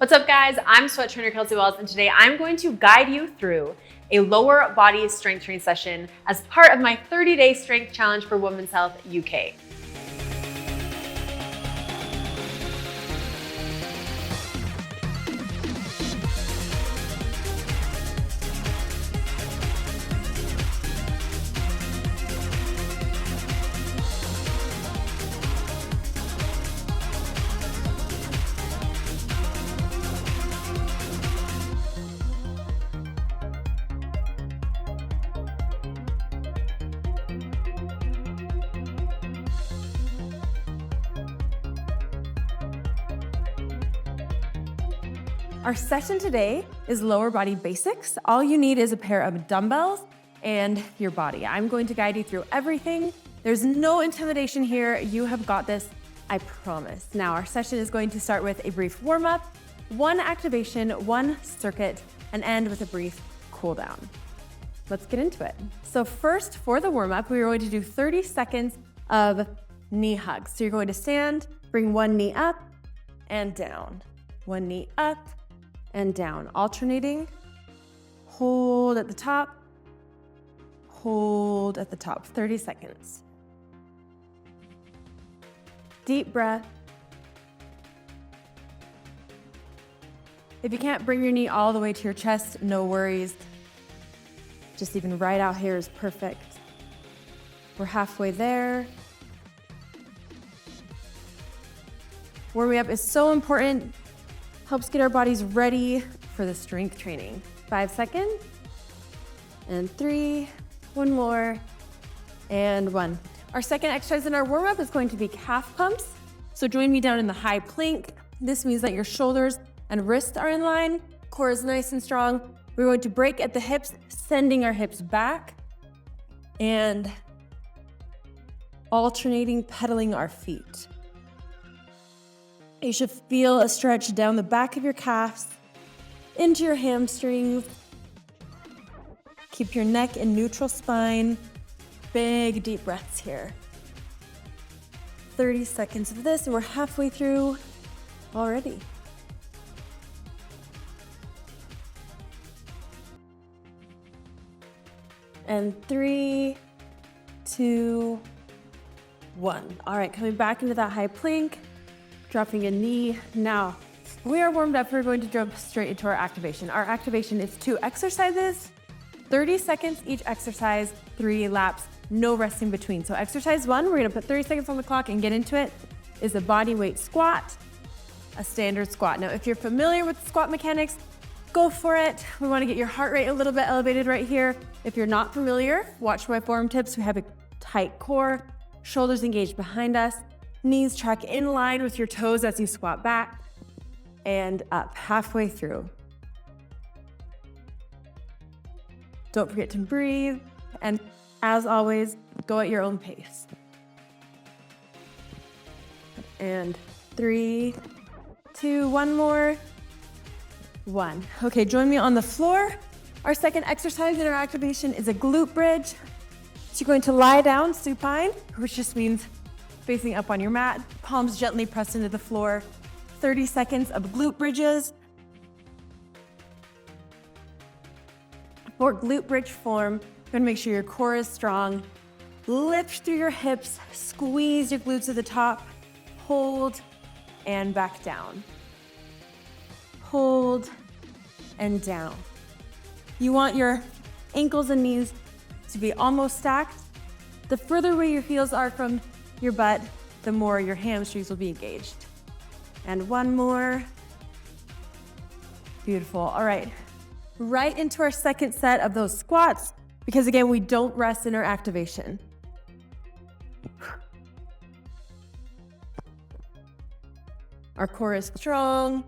What's up guys, I'm sweat trainer Kelsey Wells and today I'm going to guide you through a lower body strength training session as part of my 30-day strength challenge for Women's Health UK. Our session today is lower body basics. All you need is a pair of dumbbells and your body. I'm going to guide you through everything. There's no intimidation here. You have got this, I promise. Now, our session is going to start with a brief warm-up, one activation, one circuit, and end with a brief cool down. Let's get into it. So first, for the warm-up, we are going to do 30 seconds of knee hugs. So you're going to stand, bring one knee up and down. One knee up and down, alternating. Hold at the top, hold at the top, 30 seconds. Deep breath. If you can't bring your knee all the way to your chest, no worries. Just even right out here is perfect. We're halfway there. Warming up is so important. Helps get our bodies ready for the strength training. 5 seconds, and 3, one more, and 1. Our second exercise in our warm-up is going to be calf pumps. So join me down in the high plank. This means that your shoulders and wrists are in line, core is nice and strong. We're going to break at the hips, sending our hips back, and alternating, pedaling our feet. You should feel a stretch down the back of your calves, into your hamstrings. Keep your neck in neutral spine. Big deep breaths here. 30 seconds of this, and we're halfway through already. And 3, 2, 1. All right, coming back into that high plank. Dropping a knee. Now, we are warmed up. We're going to jump straight into our activation. Our activation is 2 exercises, 30 seconds each exercise, 3 laps, no resting between. So exercise 1, we're gonna put 30 seconds on the clock and get into it, is a body weight squat, a standard squat. Now, if you're familiar with squat mechanics, go for it. We wanna get your heart rate a little bit elevated right here. If you're not familiar, watch my form tips. We have a tight core, shoulders engaged behind us, knees track in line with your toes as you squat back and up, halfway through. Don't forget to breathe, and as always, go at your own pace. And 3, 2, one more, 1. Okay, join me on the floor. Our second exercise in our activation is a glute bridge. So you're going to lie down supine, which just means facing up on your mat, palms gently pressed into the floor. 30 seconds of glute bridges. For glute bridge form, you're gonna make sure your core is strong. Lift through your hips, squeeze your glutes to the top, hold, and back down. Hold, and down. You want your ankles and knees to be almost stacked. The further away your heels are from your butt, the more your hamstrings will be engaged. And 1 more. Beautiful. All right. Right into our second set of those squats, because again, we don't rest in our activation. Our core is strong,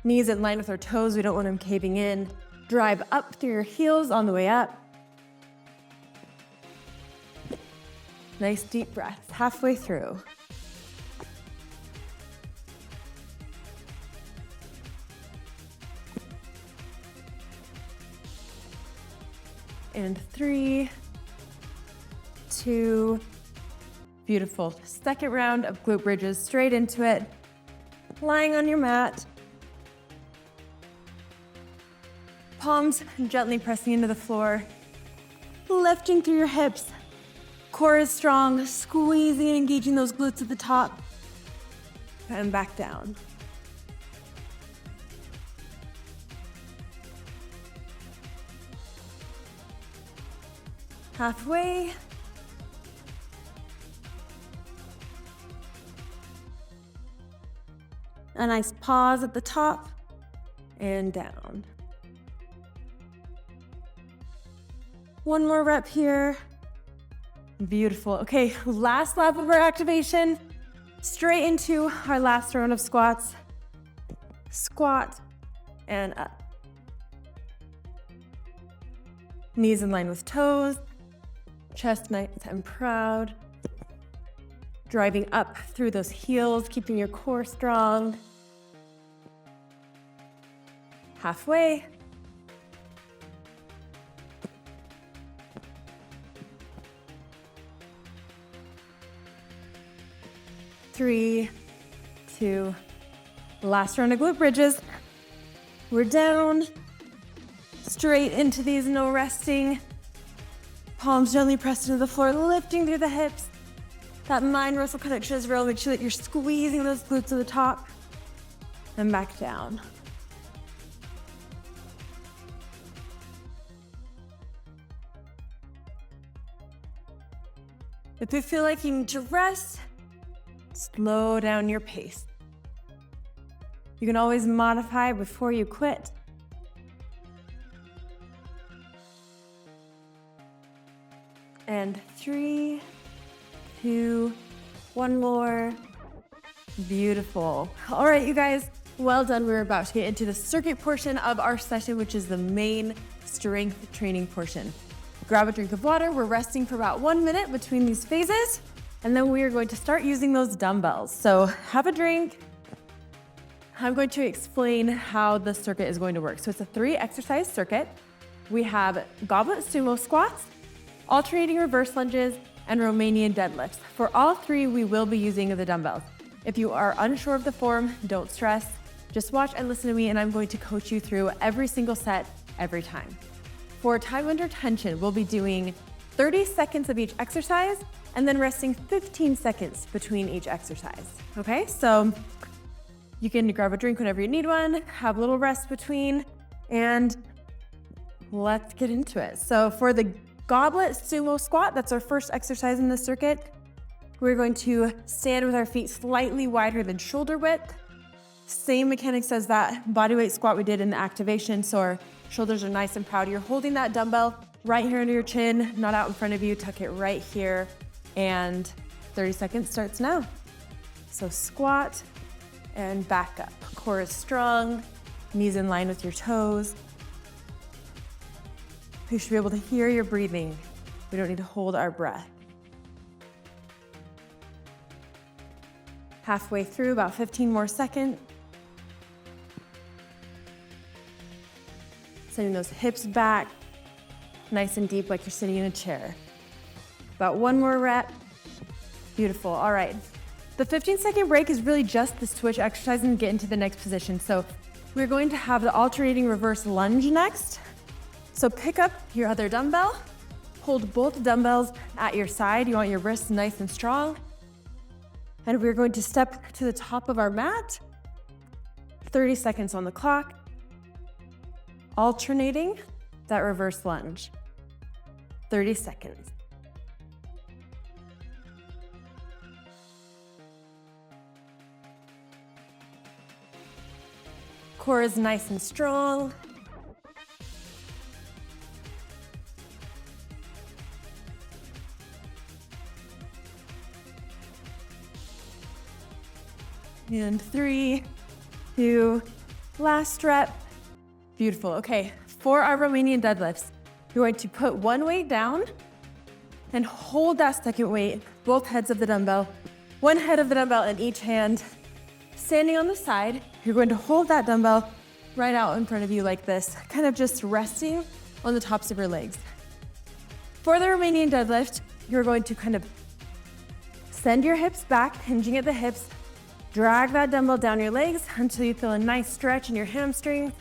knees in line with our toes. We don't want them caving in. Drive up through your heels on the way up. Nice deep breath, halfway through. And 3, 2, beautiful. Second round of glute bridges, straight into it. Lying on your mat. Palms gently pressing into the floor, lifting through your hips. Core is strong, squeezing and engaging those glutes at the top. And back down. Halfway. A nice pause at the top and down. One more rep here. Beautiful. Okay, last lap of our activation. Straight into our last round of squats. Squat and up. Knees in line with toes. Chest nice and proud. Driving up through those heels, keeping your core strong. Halfway. Three, two, last round of glute bridges. We're down, straight into these, no resting. Palms gently pressed into the floor, lifting through the hips. That mind-muscle connection is real. Make sure that you're squeezing those glutes to the top and back down. If you feel like you need to rest, slow down your pace. You can always modify before you quit. And 3, 2, 1 more. Beautiful. All right, you guys, well done. We're about to get into the circuit portion of our session, which is the main strength training portion. Grab a drink of water. We're resting for about 1 minute between these phases, and then we are going to start using those dumbbells. So have a drink. I'm going to explain how the circuit is going to work. So it's a 3-exercise circuit. We have Goblet Sumo squats, alternating reverse lunges, and Romanian deadlifts. For all 3, we will be using the dumbbells. If you are unsure of the form, don't stress. Just watch and listen to me, and I'm going to coach you through every single set, every time. For time under tension, we'll be doing 30 seconds of each exercise and then resting 15 seconds between each exercise. Okay, so you can grab a drink whenever you need one, have a little rest between, and let's get into it. So for the Goblet Sumo squat, that's our first exercise in the circuit. We're going to stand with our feet slightly wider than shoulder width. Same mechanics as that bodyweight squat we did in the activation. So our shoulders are nice and proud. You're holding that dumbbell right here under your chin, not out in front of you. Tuck it right here. And 30 seconds starts now. So squat and back up. Core is strong, knees in line with your toes. You should be able to hear your breathing. We don't need to hold our breath. Halfway through, about 15 more seconds. Sending those hips back, nice and deep like you're sitting in a chair. About 1 more rep. Beautiful, all right. The 15-second break is really just the switch exercise and get into the next position. So we're going to have the alternating reverse lunge next. So pick up your other dumbbell, hold both dumbbells at your side. You want your wrists nice and strong. And we're going to step to the top of our mat. 30 seconds on the clock. Alternating that reverse lunge. 30 seconds. Core is nice and strong. And 3, 2, last rep. Beautiful. Okay, for our Romanian deadlifts, you're going to put one weight down and hold that second weight, both heads of the dumbbell, one head of the dumbbell in each hand. Standing on the side, you're going to hold that dumbbell right out in front of you like this, kind of just resting on the tops of your legs. For the Romanian deadlift, you're going to kind of send your hips back, hinging at the hips, drag that dumbbell down your legs until you feel a nice stretch in your hamstrings.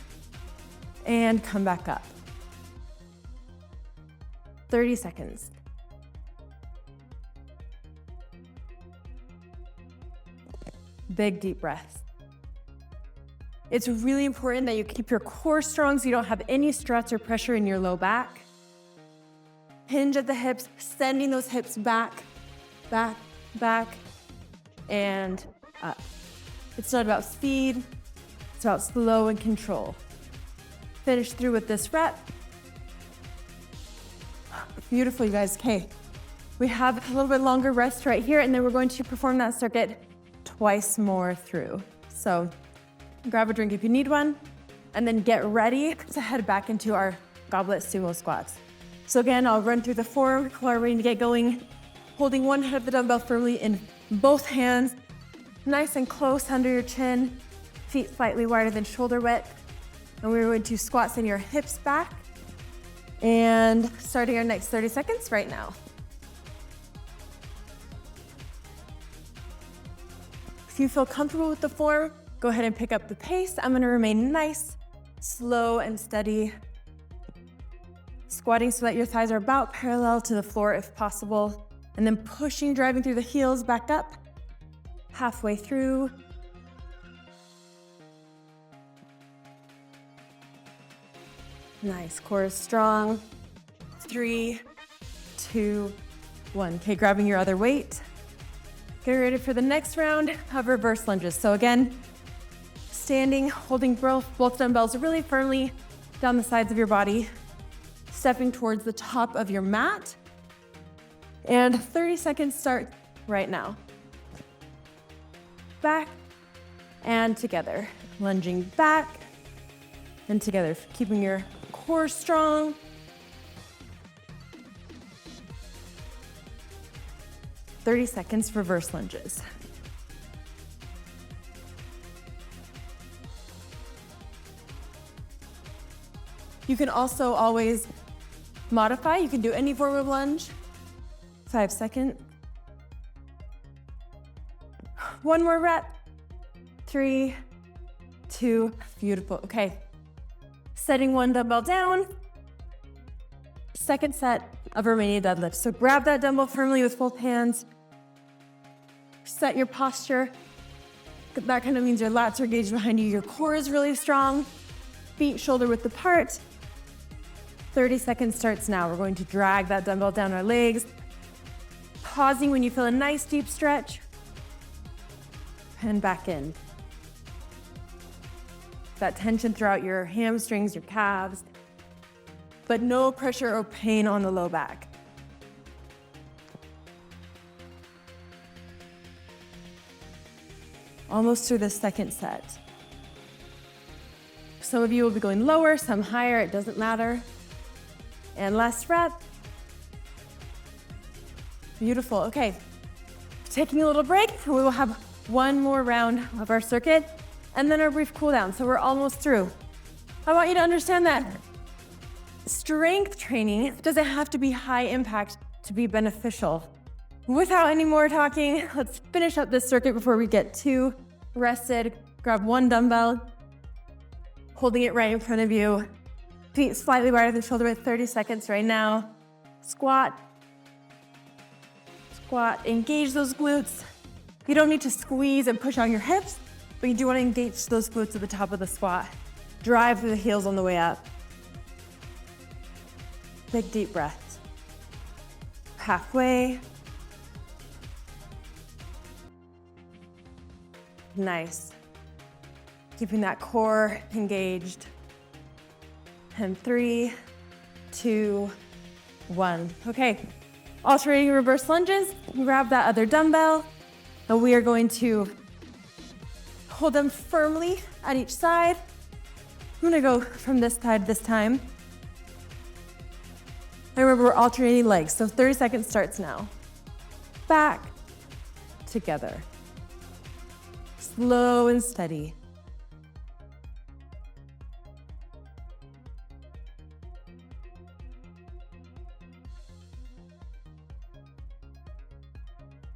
and come back up. 30 seconds. Big deep breaths. It's really important that you keep your core strong so you don't have any stress or pressure in your low back. Hinge at the hips, sending those hips back, back, back, and up. It's not about speed, it's about slow and control. Finish through with this rep. Beautiful, you guys. Okay, we have a little bit longer rest right here, and then we're going to perform that circuit twice more through. So grab a drink if you need one, and then get ready to head back into our goblet sumo squats. So again, I'll run through the form while we're ready to get going, holding one head of the dumbbell firmly in both hands, nice and close under your chin, feet slightly wider than shoulder width. And we're going to squat, send your hips back, and starting our next 30 seconds right now. If you feel comfortable with the form, go ahead and pick up the pace. I'm gonna remain nice, slow, and steady. Squatting so that your thighs are about parallel to the floor if possible, and then pushing, driving through the heels back up, halfway through. Nice, core is strong. 3, 2, 1. Okay, grabbing your other weight. Getting ready for the next round of reverse lunges. So again, standing, holding both dumbbells really firmly down the sides of your body, stepping towards the top of your mat, and 30 seconds start right now. Back and together. Lunging back and together, keeping your core strong. "30 seconds reverse lunges. You can also always modify. You can do any form of lunge. 5 seconds. One more rep. 3, 2, beautiful. Okay. Setting one dumbbell down. Second set of Romanian deadlifts. So grab that dumbbell firmly with both hands. Set your posture. That kind of means your lats are engaged behind you. Your core is really strong. Feet shoulder width apart. 30 seconds starts now. We're going to drag that dumbbell down our legs. Pausing when you feel a nice deep stretch. And back in. That tension throughout your hamstrings, your calves, but no pressure or pain on the low back. Almost through the second set. Some of you will be going lower, some higher, it doesn't matter. And last rep. Beautiful, okay. Taking a little break, and we will have one more round of our circuit, and then our brief cool down. So we're almost through. I want you to understand that strength training doesn't have to be high impact to be beneficial. Without any more talking, let's finish up this circuit before we get too rested. Grab one dumbbell, holding it right in front of you. Feet slightly wider than shoulder width, 30 seconds right now. Squat, squat, engage those glutes. You don't need to squeeze and push on your hips, but you do want to engage those glutes at the top of the squat. Drive through the heels on the way up. Big deep breaths. Halfway. Nice. Keeping that core engaged. And 3, 2, 1. Okay, alternating reverse lunges. Grab that other dumbbell, and we are going to hold them firmly at each side. I'm gonna go from this side this time. And remember, we're alternating legs, so 30 seconds starts now. Back, together. Slow and steady.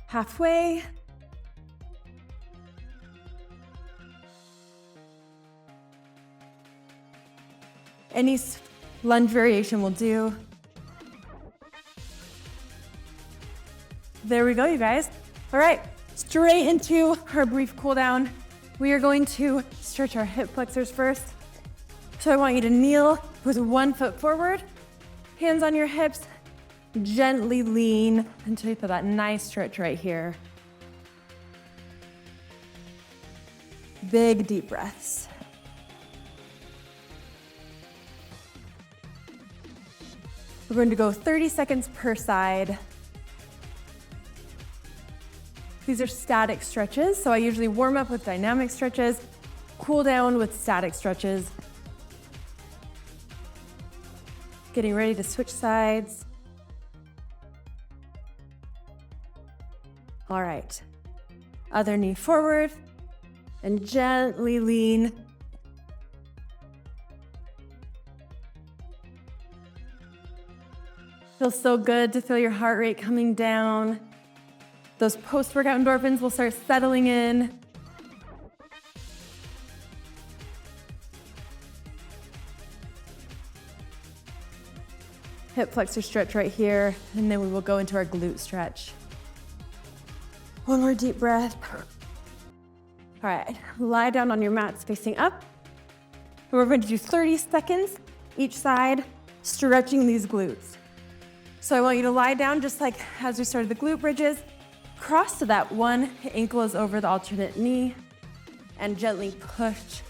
Halfway. Any lunge variation will do. There we go, you guys. All right, straight into our brief cool down. We are going to stretch our hip flexors first. So I want you to kneel with one foot forward, hands on your hips, gently lean until you feel that nice stretch right here. Big deep breaths. We're going to go 30 seconds per side. These are static stretches, so I usually warm up with dynamic stretches, cool down with static stretches. Getting ready to switch sides. All right, other knee forward and gently lean. Feels so good to feel your heart rate coming down. Those post-workout endorphins will start settling in. Hip flexor stretch right here, and then we will go into our glute stretch. One more deep breath. All right, lie down on your mats facing up. And we're going to do 30 seconds each side, stretching these glutes. So I want you to lie down just like as we started the glute bridges. Cross so that one ankle is over the alternate knee and gently push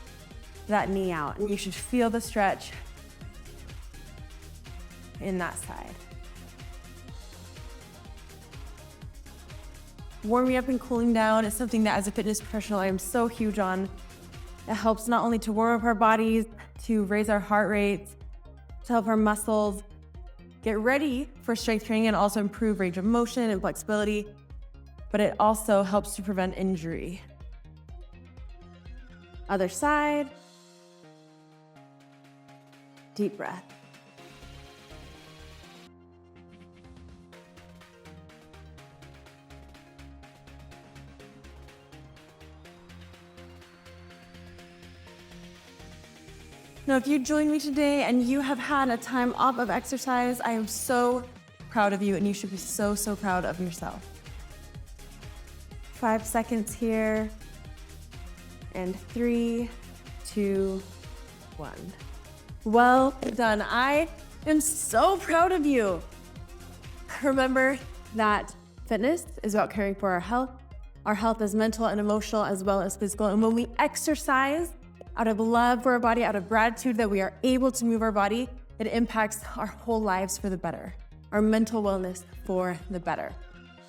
that knee out. And you should feel the stretch in that side. Warming up and cooling down is something that as a fitness professional I am so huge on. It helps not only to warm up our bodies, to raise our heart rates, to help our muscles get ready for strength training and also improve range of motion and flexibility, but it also helps to prevent injury. Other side. Deep breath. Now, if you joined me today and you have had a time off of exercise, I am so proud of you and you should be so, so proud of yourself. 5 seconds here. And 3, 2, 1. Well done. I am so proud of you. Remember that fitness is about caring for our health. Our health is mental and emotional as well as physical. And when we exercise out of love for our body, out of gratitude that we are able to move our body, it impacts our whole lives for the better, our mental wellness for the better.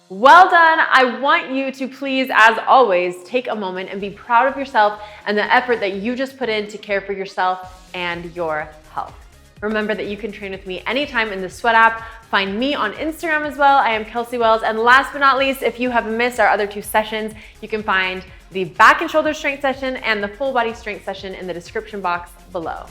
Well done. I want you to please, as always, take a moment and be proud of yourself and the effort that you just put in to care for yourself and your health. Remember that you can train with me anytime in the Sweat app. Find me on Instagram as well. I am Kelsey Wells. And last but not least, if you have missed our other 2 sessions, you can find the back and shoulder strength session and the full body strength session in the description box below.